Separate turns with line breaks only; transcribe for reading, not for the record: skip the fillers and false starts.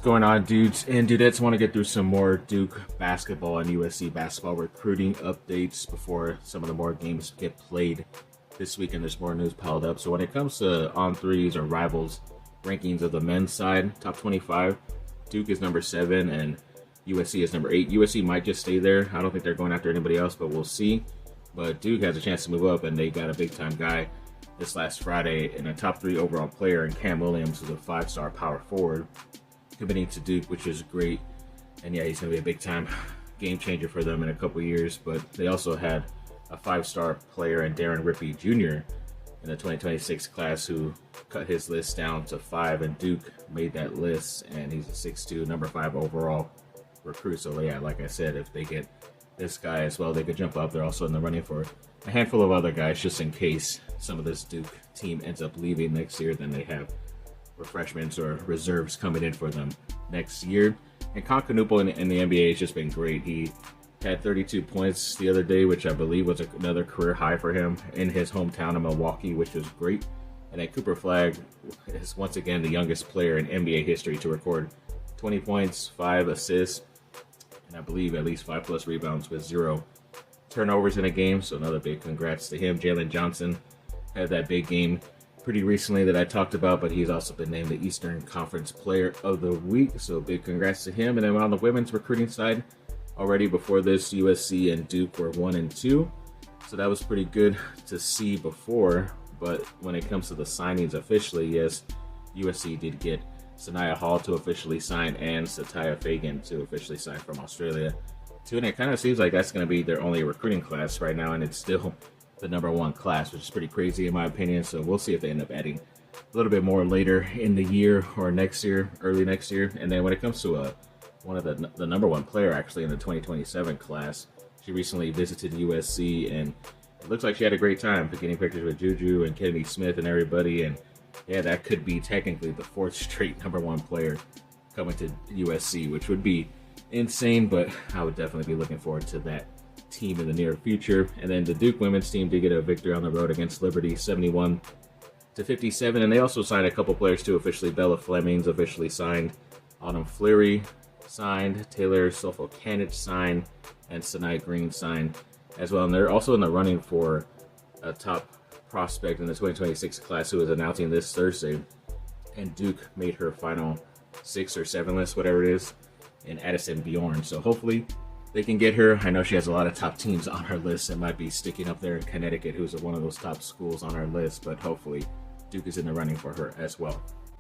What's going on, dudes and dudettes? Want to get through some more Duke basketball and USC basketball recruiting updates before some of the more games get played this weekend. There's more news piled up. So when it comes to on-threes or rivals rankings of the men's side, top 25, Duke is number 7 and USC is number 8. USC might just stay there. I don't think they're going after anybody else, but we'll see. But Duke has a chance to move up, and they got a big-time guy this last Friday and a top 3 overall player in Cam Williams, who's a 5-star power forward, committing to Duke, which is great. And yeah, he's going to be a big-time game changer for them in a couple years. But they also had a 5-star player in Darren Rippey Jr. in the 2026 class who cut his list down to 5, and Duke made that list, and he's a 6'2", number 5 overall recruit. So yeah, like I said, if they get this guy as well, they could jump up. They're also in the running for a handful of other guys, just in case some of this Duke team ends up leaving next year. Then they have refreshments or reserves coming in for them next year. And Concanupo in the NBA has just been great. He had 32 points the other day, which I believe was another career high for him in his hometown of Milwaukee, which was great. And then Cooper Flagg is once again the youngest player in NBA history to record 20 points, 5 assists, and I believe at least 5+ rebounds with 0 turnovers in a game. So another big congrats to him. Jalen Johnson had that big game pretty recently that I talked about, but he's also been named the Eastern Conference Player of the Week. So big congrats to him. And then on the women's recruiting side, already before this, USC and Duke were 1 and 2. So that was pretty good to see before. But when it comes to the signings officially, yes, USC did get Sanaya Hall to officially sign and Satya Fagan to officially sign from Australia too. And it kind of seems like that's going to be their only recruiting class right now, and it's still the number 1 class, which is pretty crazy in my opinion. So we'll see if they end up adding a little bit more later in the year or next year, early next year. And then when it comes to one of the number 1 player actually in the 2027 class, she recently visited USC, and it looks like she had a great time getting pictures with Juju and Kennedy Smith and everybody. And yeah, that could be technically the 4th straight number 1 player coming to USC, which would be insane, but I would definitely be looking forward to that team in the near future. And then the Duke women's team did get a victory on the road against Liberty, 71-57. And they also signed a couple players too officially. Bella Flemings officially signed, Autumn Fleury signed, Taylor Sofokanich signed, and Sinai Green signed as well. And they're also in the running for a top prospect in the 2026 class who is announcing this Thursday. And Duke made her final 6 or 7 list, whatever it is, in Addison Bjorn. So hopefully they can get her. I know she has a lot of top teams on her list that might be sticking up there in Connecticut, who's one of those top schools on her list, but hopefully Duke is in the running for her as well.